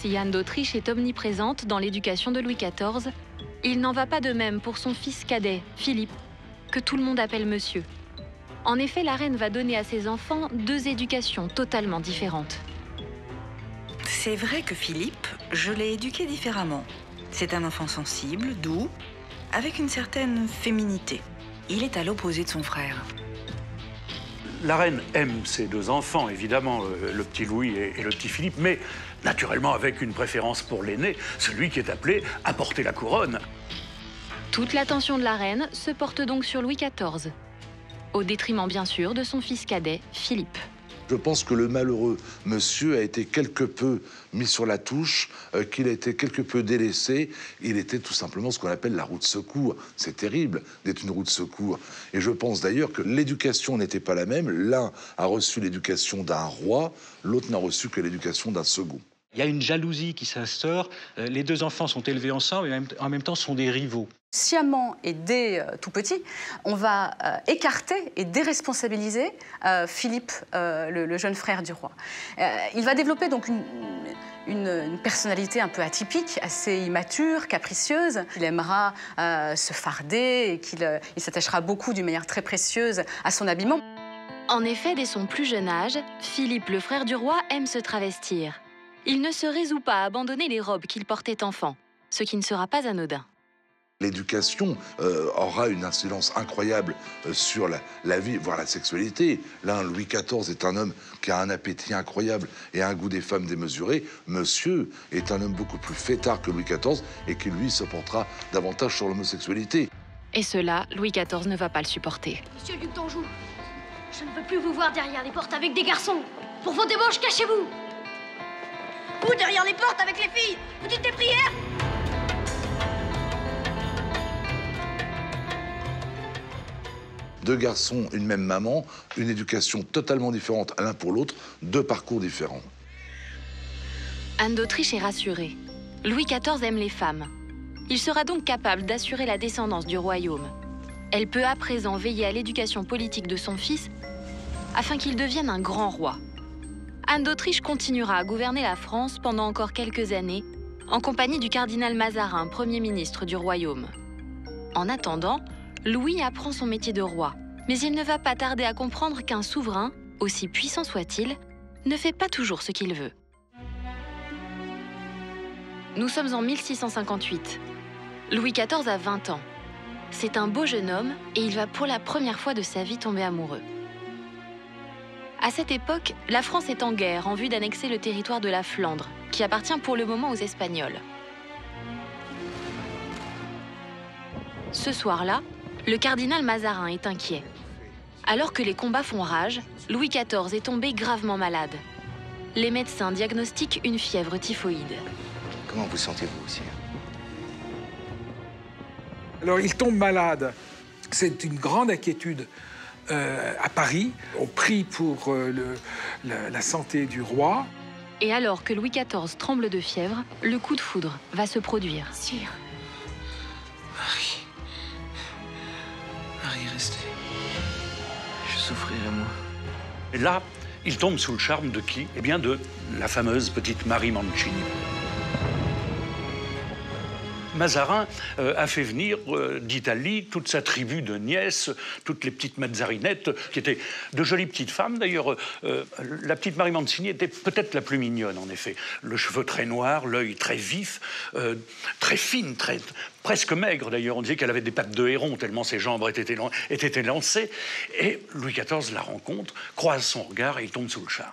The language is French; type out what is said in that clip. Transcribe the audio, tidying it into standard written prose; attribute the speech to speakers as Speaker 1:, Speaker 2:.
Speaker 1: Si Anne d'Autriche est omniprésente dans l'éducation de Louis XIV, il n'en va pas de même pour son fils cadet, Philippe, que tout le monde appelle monsieur. En effet, la reine va donner à ses enfants deux éducations totalement différentes.
Speaker 2: C'est vrai que Philippe, je l'ai éduqué différemment. C'est un enfant sensible, doux, avec une certaine féminité. Il est à l'opposé de son frère.
Speaker 3: La reine aime ses deux enfants, évidemment, le petit Louis et le petit Philippe, mais naturellement avec une préférence pour l'aîné, celui qui est appelé à porter la couronne.
Speaker 1: Toute l'attention de la reine se porte donc sur Louis XIV, au détriment bien sûr de son fils cadet, Philippe.
Speaker 4: Je pense que le malheureux monsieur a été quelque peu mis sur la touche, qu'il a été quelque peu délaissé. Il était tout simplement ce qu'on appelle la roue de secours. C'est terrible d'être une roue de secours. Et je pense d'ailleurs que l'éducation n'était pas la même. L'un a reçu l'éducation d'un roi, l'autre n'a reçu que l'éducation d'un second.
Speaker 5: Il y a une jalousie qui s'instaure. Les deux enfants sont élevés ensemble et en même temps sont des rivaux.
Speaker 6: Sciemment et dès tout petit, on va écarter et déresponsabiliser Philippe, le jeune frère du roi. Il va développer donc une personnalité un peu atypique, assez immature, capricieuse. Il aimera se farder et il s'attachera beaucoup d'une manière très précieuse à son habillement.
Speaker 1: En effet, dès son plus jeune âge, Philippe, le frère du roi, aime se travestir. Il ne se résout pas à abandonner les robes qu'il portait enfant, ce qui ne sera pas anodin.
Speaker 4: L'éducation aura une incidence incroyable sur la vie, voire la sexualité. Là, Louis XIV est un homme qui a un appétit incroyable et un goût des femmes démesuré. Monsieur est un homme beaucoup plus fêtard que Louis XIV et qui, lui, se portera davantage sur l'homosexualité.
Speaker 1: Et cela, Louis XIV ne va pas le supporter.
Speaker 7: Monsieur le duc d'Anjou, je ne veux plus vous voir derrière les portes avec des garçons. Pour vos débauches, cachez-vous. Vous, derrière les portes avec les filles, vous dites des prières.
Speaker 4: Deux garçons, une même maman, une éducation totalement différente l'un pour l'autre, deux parcours différents.
Speaker 1: Anne d'Autriche est rassurée. Louis XIV aime les femmes. Il sera donc capable d'assurer la descendance du royaume. Elle peut à présent veiller à l'éducation politique de son fils afin qu'il devienne un grand roi. Anne d'Autriche continuera à gouverner la France pendant encore quelques années, en compagnie du cardinal Mazarin, Premier ministre du royaume. En attendant, Louis apprend son métier de roi, mais il ne va pas tarder à comprendre qu'un souverain, aussi puissant soit-il, ne fait pas toujours ce qu'il veut. Nous sommes en 1658. Louis XIV a 20 ans. C'est un beau jeune homme et il va pour la première fois de sa vie tomber amoureux. À cette époque, la France est en guerre en vue d'annexer le territoire de la Flandre, qui appartient pour le moment aux Espagnols. Ce soir-là, le cardinal Mazarin est inquiet. Alors que les combats font rage, Louis XIV est tombé gravement malade. Les médecins diagnostiquent une fièvre typhoïde.
Speaker 8: Comment vous sentez-vous, sire?
Speaker 9: Alors, il tombe malade. C'est une grande inquiétude à Paris. On prie pour la santé du roi.
Speaker 1: Et alors que Louis XIV tremble de fièvre, le coup de foudre va se produire.
Speaker 8: Sire. Marie, restez. Je souffrirai, moi.
Speaker 3: Et là, il tombe sous le charme de qui? Eh bien, de la fameuse petite Marie Mancini. Mazarin a fait venir d'Italie toute sa tribu de nièces, toutes les petites Mazzarinettes, qui étaient de jolies petites femmes. D'ailleurs, la petite Marie Mancini était peut-être la plus mignonne, en effet. Le cheveu très noir, l'œil très vif, très fine, presque maigre, d'ailleurs. On disait qu'elle avait des pattes de héron, tellement ses jambes étaient élancées. Et Louis XIV la rencontre, croise son regard et il tombe sous le charme.